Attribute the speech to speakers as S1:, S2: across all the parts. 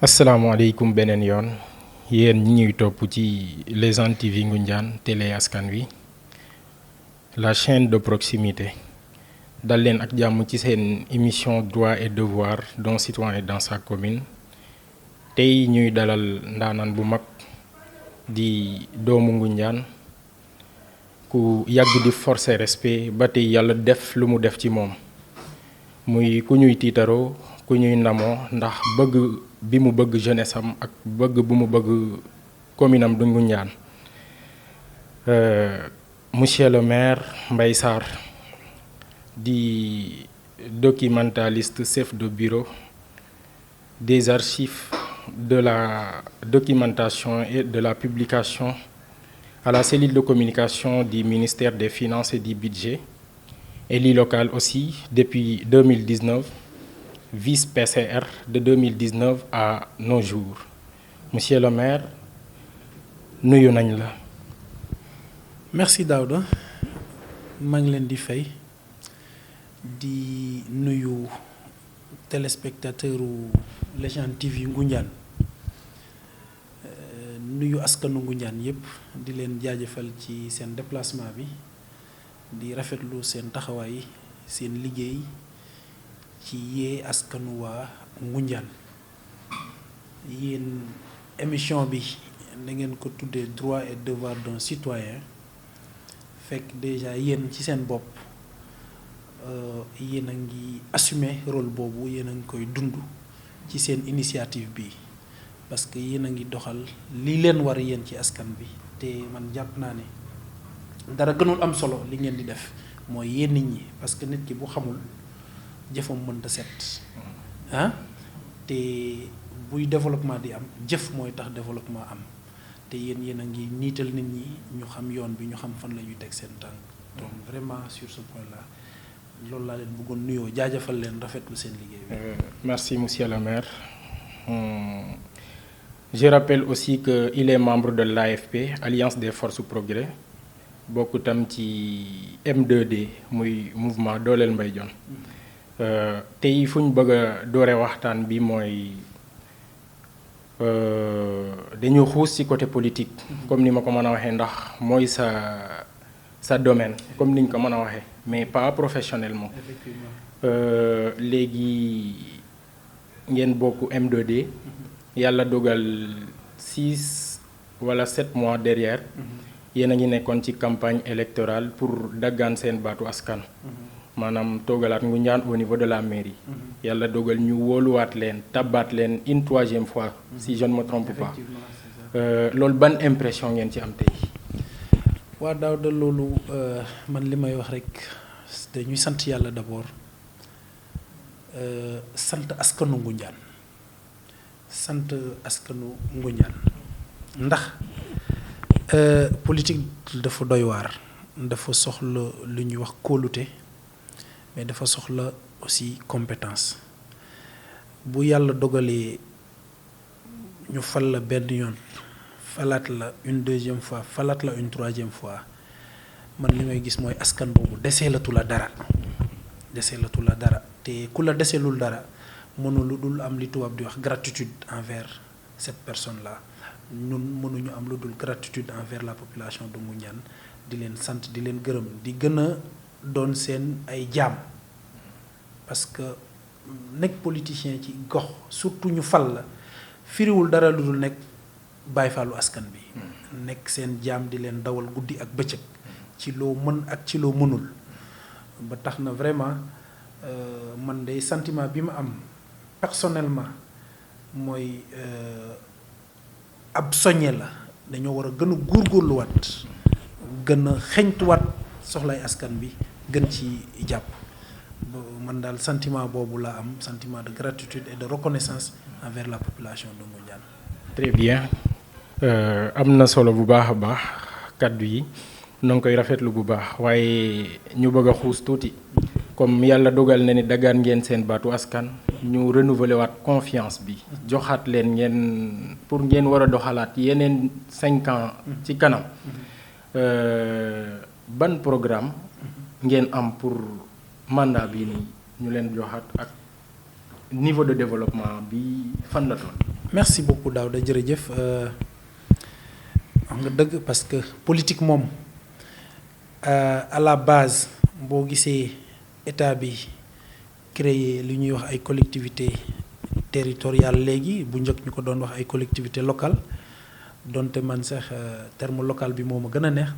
S1: asalaamaaleykum beneen yoon yéen ñi ñuy topp ci Légende TV Ngoundiane télé askan wi la chaîne de proximité dal leen ak jàmm ci seen émission droit et devoir d'un citoyen dans sa commune tey ñuy dalal ndaanaan bu mag di doomu Ngoundiane ku yàgg di forcer respect ba tey yàlla def lu mu def ci moom muy ku ñuy tiitaroo ku ñuy ndamoo ndax bëgg bi mu bëgg jeunesse am ak bëgg bu mu bëgg commune am du Ngoundiane monsieur le maire Mbaye Sarr di documentaliste chef de bureau des archives de la documentation et de la publication à la cellule de communication du ministère des Finances et du Budget, élu local aussi depuis 2019, vice-PCR de 2019 à nos jours. Monsieur le maire, nuyu nañ la.
S2: Merci Daouda maa ngi leen di fay di nuyu téléspectateuru Légende TV Ngoundiane nuyu askanu Ngoundiane yépp di leen jaajëfal ci seen déplacement bi di rafetlu seen taxawaay seen liggéey ci yee askanu waa Ngoundiane yéen émission bi na ngeen ko tuddee droit et devoir d'un citoyen fekk déjà yéen ci seen bopp yéen a ngi assumer rôle boobu yéen a ngi koy dund ci seen initiative bi parce que yéen a ngi doxal li leen war yéen ci askan bi te man jàpp naa ne dara gënul am solo li ngeen di def mooy yéen nit ñi parce que nit ki bu xamul jëfam mënta set te buy développement di am jëf mooy tax développement am te yéen a ngi niital nit ñi ñu xam yoon bi ñu xam fan la ñuy teg seen tànk donc vraiment sur ce point là loolu laa leen bëggoon nuyoo jaajëfal leen rafetlu seen liggéey bi.
S1: Merci monsieur le maire. Je rappelle aussi que il est membre de l'AFP, Alliance des Forces Progrès, bokk tam ci M2D muy mouvement dooleel Mbaye Dione. Tey fu ñu bëgg a doore waxtaan bi mooy dañu xuus ci côté politique comme ni ma ko mën a waxee ndax mooy sa domaine comme niñ ko mën a waxee mais pas professionnellement.
S2: Effectivement.
S1: Léegi ngeen bokk M2D yàlla dogal 6 wala 7 mois derrière yéen a ngi nekkoon ci campagne électorale pour daggaan seen baatu askan. maanaam toogalaat Ngoundiane au niveau de la mairie. yàlla dogal ñu wóoluwaat leen tabbaat leen une 3e fois si je ne me trompe pas. loolu ban impression ngeen ci am tey.
S2: waa Daouda loolu man li may wax rek dañuy sant yàlla d'abord sant askanu Ngoundiane sant askanu Ngoundiane ndax politique dafa doy waar dafa soxla lu ñuy wax kóolute mais dafa soxla aussi compétence bu yàlla dogalee ñu fal la benn yoon falaat la une 2e fois falaat la une 3e fois man li may gis mooy askan boobu deseelatu la dara te ku la deseelul dara mënu lu dul am li tubaab di wax gratitude envers cette personne là ñun mënuñu am lu dul gratitude envers la population de Ngoundiane di leen sant di leen gërëm di gën a doon seen ay jaam parce que nekk politicien ci gox surtout ñu fal la firiwul dara lu dul nekk bàyyi faalu askan bi nekk seen jaam di leen dawal guddi ak bëccëg ci loo mën ak ci loo mënul ba tax na vraiment man de sentiment bi ma am personnellement mooy ab soññe la dañoo war a gën a góorgóorluwaat gën a xeñtuwaat soxlay askan bi gën ci jàpp man daal sentiment boobu laa am sentiment de gratitude et de reconnaissance envers la population de Ngoundiane.
S1: Très bien am na solo bu baax a baax kàddu yi na nga koy rafetlu bu baax waaye ñu bëgg a xuus tuuti comme yàlla dogal na ni dagaan ngeen seen baatu askan ñu renouveler waat confiance bi joxaat leen ngeen pour ngeen war a doxalaat yeneen 5 ans ci kanam ban programme ngeen am pour mandat bii nii ñu leen joxaat ak niveau de développement bi fan la toll.
S2: merci beaucoup Daouda jërëjëf wax nga dëgg parce que politique moom à la base boo gisee état bi créer li ñuy wax ay collectivités territoriales léegi bu njëkk ñu ko doon wax ay collectivités locales donte man sax terme local bi moo ma gën a neex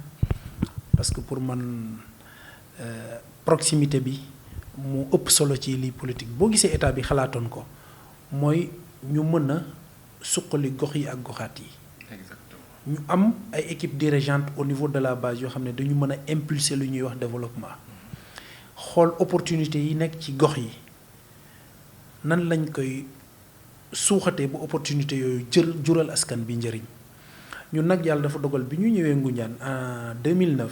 S2: parce que pour man proximité bi moo ëpp solo ci lii politique boo gisee état bi xalaatoon ko mooy ñu mën a suqali gox yi ak goxaat yi.
S1: exactement
S2: ñu am ay équipe dirigeante au niveau de la base yoo xam ne dañu mën a impulser lu ñuy wax développement xool opportunité yi nekk ci gox yi nan lañ koy suuxatee bu opportunité yooyu jural askan bi njëriñ ñun nag yàlla dafa dogal bi ñu ñëwee Ngoundiane en 2009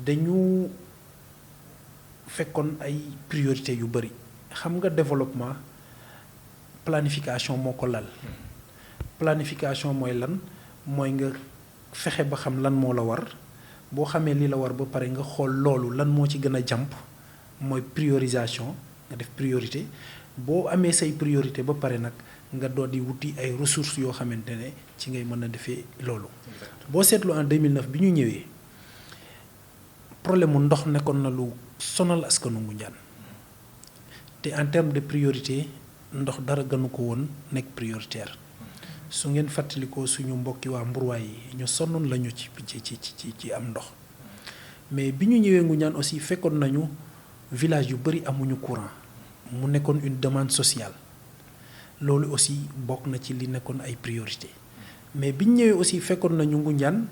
S2: dañu fekkoon ay priorité yu bëri xam nga développement planification moo ko lal planification mooy lan mooy nga fexe ba xam lan moo la war boo xamee li la war ba pare nga xool loolu lan moo ci gën a jàmp mooy priorisation nga def priorité boo amee say priorité ba pare nag nga doon di wuti ay ressources yoo xamante ne ci ngay mën a defee loolu. boo seetlu en 2009 bi ñu ñëwee problème mu ndox nekkoon na lu sonal askanu Ngoundiane te en termes de priorité ndox dara gënu ko woon nekk prioritaire su ngeen fàttalikoo suñu mbokki waa Mbourwaay yi ñu sonnoon lañu ci am ndox mais bi ñu ñëwee Ngoundiane aussi fekkoon nañu village yu bëri amuñu courant mu nekkoon une demande sociale loolu aussi bokk na ci li nekkoon ay priorité mais bi ñu ñëwee aussi fekkoon nañu Ngoundiane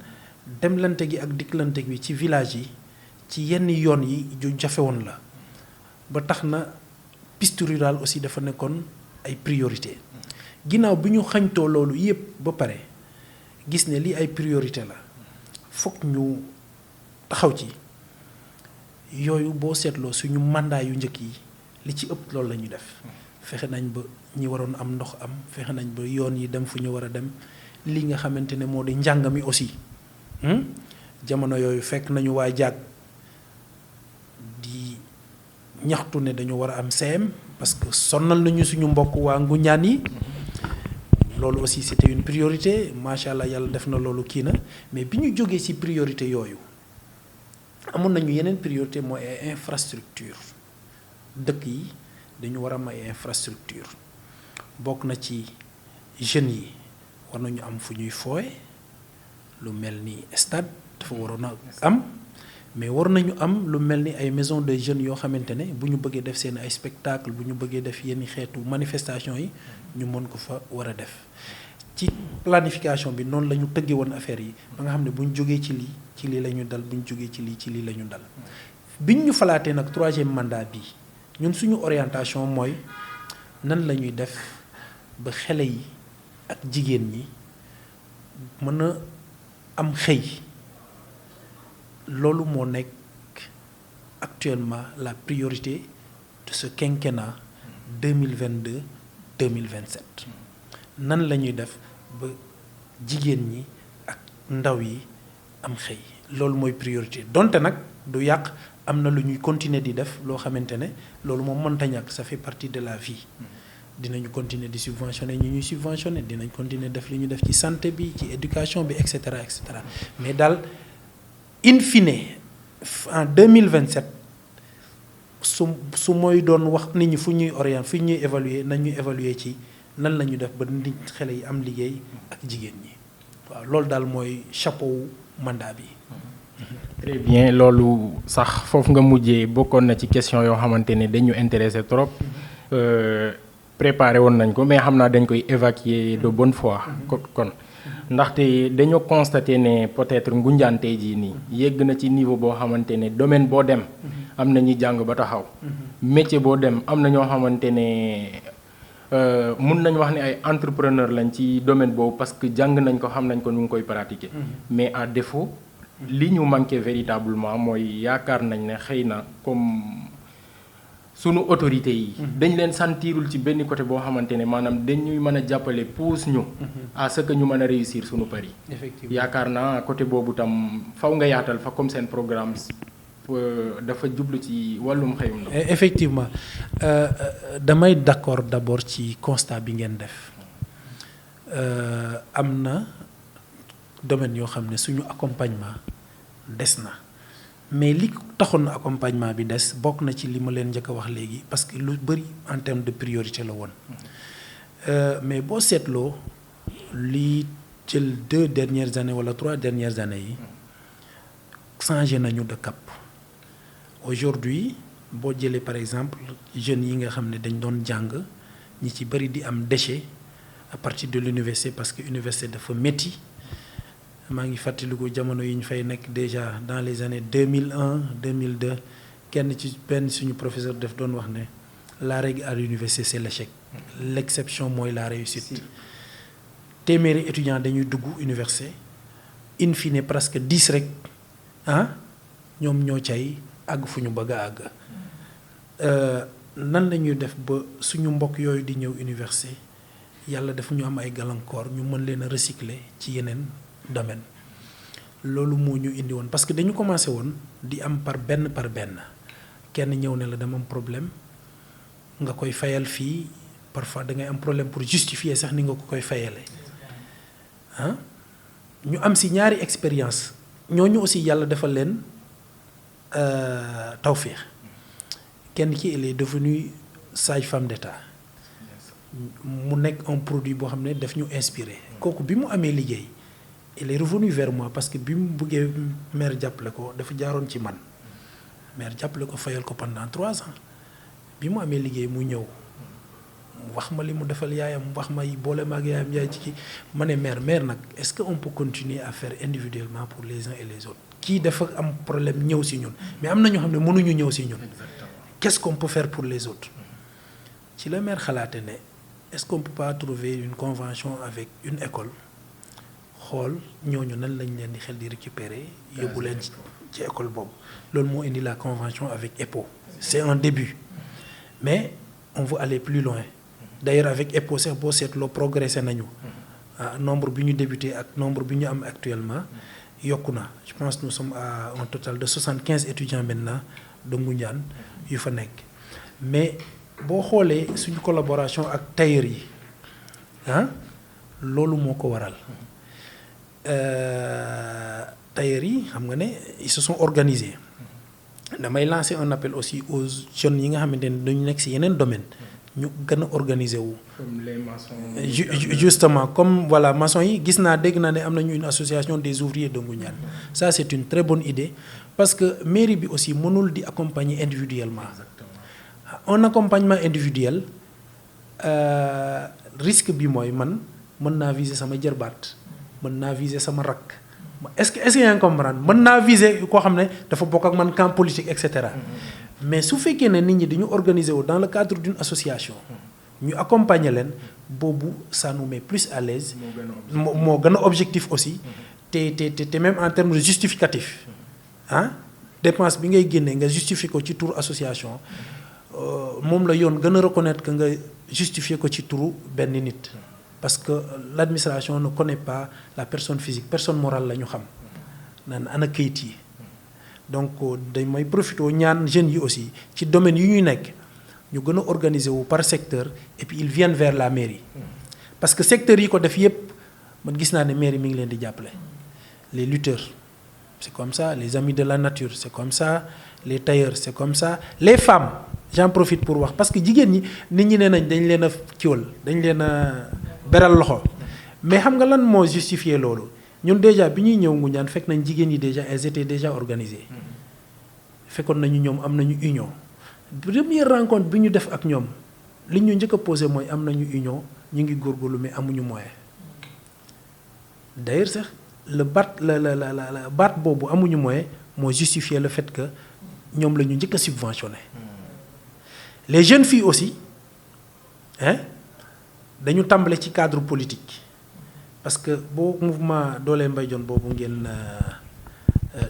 S2: demlante gi ak dikklante gi ci village yi ci yenn yoon yi ju jafe woon la ba tax na piste rurale aussi dafa nekkoon ay priorité ginnaaw bi ñu xañtoo loolu yépp ba pare gis ne lii ay priorité la fokk ñu taxaw ci yooyu boo seetloo suñu mandat yu njëkk yi li ci ëpp loolu la ñuy def fexe nañ ba ñi waroon am ndox am fexe nañ ba yoon yi dem fu ñu war a dem li nga xamante ne moo di njàng mi aussi jamono yooyu fekk nañu waa jàgg di ñaxtu ne dañu war a am CM parce que sonnal nañu suñu mbokk waa Ngoundiane yi loolu aussi c'était une priorité macha allah yàlla def na loolu kii na mais bi ñu jógee ci priorité yooyu amoon nañu yeneen priorité mooy ay infrastructure dëkk yi dañu war a am ay infrastructure bokk na ci jeunes yi war nañu am fu ñuy fooye lu mel ni stade dafa waroon a am mais war nañu am lu mel ni ay maison de jeunes yoo xamante ne bu ñu bëggee def seen ay spectacle bu ñu bëggee def yenn xeetu manifestation yi ñu mën ko fa war a def ci planification bi noonu la ñu tëggee woon affaire yi ba nga xam ne bu ñu jógee ci lii la ñu dal bu ñu jógee ci lii la ñu dal biñ ñu falaatee nag 3e mandat bi ñun suñu orientation mooy nan la ñuy def ba xale yi ak jigéen ñi mën a am xëy loolu moo nekk actuellement la priorité de ce quinquennat 2022-2027 nan la ñuy def ba jigéen ñi ak ndaw yi am xëy loolu mooy priorité donte nag du yàq am na lu ñuy continuer di def loo xamante ne loolu moom mënta ñàkk ça fait partie de la vie dinañu continuer di subventionner ñi ñuy subventionner dinañ continuer def li ñu def ci santé bi ci éducation bi et cetera mais daal in fine en 2027 su mooy doon wax nit ñi fu ñuy orienter fu ñuy évaluer nañ ñuy évaluer ci nan la ñu def ba nit xale yi am liggéey ak jigéen ñi waaw loolu daal mooy chapeau mandat bi.
S1: très bien loolu sax foofu nga mujjee bokkoon na ci question yoo xamante ne dañu intéressé trop préparé woon nañ ko mais xam naa dañ koy évacuer de bonne foi kon ndaxte dañoo constaté ne peut-être Ngoundiane tey jii nii yegg na ci niveau boo xamante ne domaine boo dem am na ñuy jàng ba taxaw métier boo dem am na ñoo xamante ne mun nañ wax ne ay entrepreneur lañ ci domaine boobu parce que jàng nañ ko xam nañ ko nu ngi koy pratiquer mais à défaut li ñu manqué véritablement mooy yaakaar nañ ne xëy na comme sunu autorités yi dañ leen sentirul ci benn côté boo xamante ne maanaam dañuy mën a jàppale pousse ñu à ce que ñu mën a réussir sunu pari
S2: effectivement
S1: yaakaar naa côté boobu tam faw nga yaatal fa comme seen programme dafa jublu ci wàllum xëyum ndaw
S2: effectivement damay d'accord d'abord ci constat bi ngeen def am na domaine yoo xam ne suñu accompagnement des na mais li taxoon na accompagnement bi des bokk na ci li ma leen njëkk a wax léegi parce que lu bëri en termes de priorité la woon mais boo seetloo li jël 2 dernières années wala 3 dernières années yi changé nañu de cap aujourd'hui boo jëlee par exemple jeunes yi nga xam ne dañ doon jàng ñi ci bëri di am déchet à partir de l'université parce que université dafa métti maa ngi fàttaliku jamono yi ñu fay nekk déjà dans les années 2001 2002 kenn ci benn suñu professeur def doon wax ne la règle à l'université c'est l'échec l'exception mooy la réussite téeméeri étudiants dañuy dugg université in fine presque 10 rek ñoom ñoo cay àgg fu ñu bëgg a àgg nan la ñuy def ba suñu mbokk yooyu di ñëw université yàlla dafa ñu am ay gàllankoor ñu mën leen a recycler ci yeneen domaine loolu moo ñu indi woon parce que dañu commencé woon di am par benn kenn ñëw ne la dama am problème nga koy fayal fii parfois da ngay am problème pour justifier sax ni nga ko koy fayale ñu am si ñaari expérience ñooñu aussi yàlla defal leen tawféex kenn ki elle est devenue sage-femme d'État mu nekk un produit boo xam ne daf ñu inspiré kooku bi mu amee liggéey elle est revenue vers moi parce que bi mu bëggee maire jàppale ko dafa jaaroon ci man maire jàppale ko fayal ko pendant 3 ans bi mu amee liggéey mu ñëw mu wax ma li mu defal yaayam mu wax ma boole ma ak yaayam yaay ci kii ma ne maire nag est-ce que on peut continuer à faire individuellement pour les uns et les autres kii dafa am problème ñëw si ñun mais am na ñoo xam ne mënuñu ñëw si ñun qu'est-ce qu'on peut faire pour les autres ci la maire xalaate ne est-ce qu'on peut pas trouver une convention avec une école xool ñooñu nan lañ leen di xel di récupérer yóbbu leen ci école boobu loolu moo indi la convention avec EPO c'est un début mais on veut aller plus loin d'ailleurs avec EPO sax boo seetloo progressé nañu nombre bi ñu débuté ak nombre bi ñu am actuellement yokku na je pense que nous sommes à un total de 75 étudiants maintenant de Ngoundiane yu fa nekk mais boo xoolee suñu collaboration ak tailleur yi loolu moo ko waral tailleurs yi xam nga ne ils se sont organisés damay lancer un appel aussi aux jeunes yi nga xamante ne dañu nekk ci yeneen domaine ñu gën a organiser wu.
S1: comme les maçons.
S2: Justement comme voilà maçons yi gis naa dégg naa ne am nañu une association des ouvriers de Ngoundiane ça c'est une très bonne idée parce que mairie bi aussi mënul di accompagner individuellement. Un accompagnement individuel risque bi mooy man mën naa viser sama jërbaat mën naa viser sama rakk est-ce que yaa ngi comprendre mën naa viser koo xam ne dafa bokk ak man camp politique et cetera mais su fekkee ne nit ñi dañu organiser wu dans le cadre d'une association ñu accompagner leen boobu ça nous met plus à l'aise moo gën a objectif aussi te même en termes de justificatif dépense bi ngay génnee nga justifier ko ci turu association moom la yoon gën a reconnaître que nga justifier ko ci turu benn nit parce que l'administration ne connaît pas la personne physique personne morale la ñu xam naan ana kayit yi donc dañ may profité ñaan jeunes yi aussi ci domaine yu ñuy nekk ñu gën a organiser wu par secteur et puis ils viennent vers la mairie parce que secteurs yi ko def yépp man gis naa ne mairie mi ngi leen di jàppale les lutteurs c'est comme ça les amis de la nature c'est comme ça les tailleurs c'est comme ça les femmes j'en profite pour wax parce que jigéen ñi nit ñi nee nañ dañ leen a kiwal dañ leen a beral loxo mais xam nga lan moo justifier loolu ñun déjà bi ñuy ñëw Ngoundiane fekk nañ jigéen ñi déjà elles étaient déjà organisées fekkoon nañu ñoom am nañu union première rencontre bi ñu def ak ñoom li ñu njëkk a posé mooy am nañu union ñu ngi góorgóorlu mais amuñu moyen d'ailleurs sax le baat boobu amuñu moyen moo justifier le fait que ñoom la ñu njëkk a subventionné les jeunes filles aussi dañu tàmbale ci cadre politique parce que boo mouvement Dooley Mbaye Dione boobu ngeen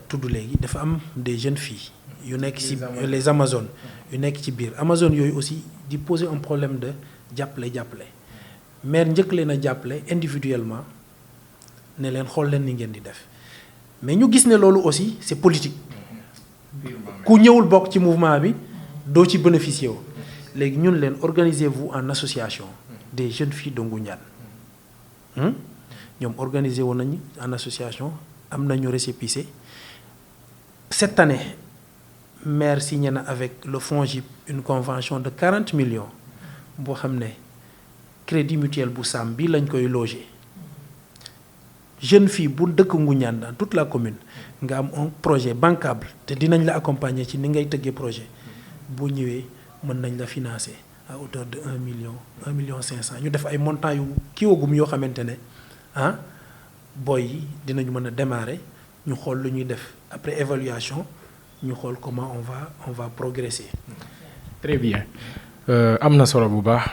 S2: tudd léegi dafa am des jeunes filles yu nekk ci les Amazones yu nekk ci biir Amazones yooyu aussi di poser un problème de jàppale maire njëkk leen a jàppale individuellement ne leen xool leen ni ngeen di def mais ñu gis ne loolu aussi c'est politique ku ñëwul bokk ci mouvement bi doo ci bénéficier wu léegi ñun leen organisez-vous en association des jeunes filles de Ngoundiane ñoom organisé woon nañu en association am nañu récépissé. Cette année maire signé na avec le FONGIP une convention de 40 millions boo xam ne crédit mutuel bu Sam bi lañ koy loger jeune fille bu dëkk Ngoundiane dans toute la commune nga am un projet bancable te dinañ la accompagner ci ni ngay tëggee projet boo ñëwee mën nañ la financer à hauteur de 1 million 500 ñu def ay montants yu kiiwagum yoo xamante ne boy yi dinañu mën a démarrer ñu xool lu ñuy def après évaluation ñu xool comment on va progresser.
S1: Très bien am na solo bu baax.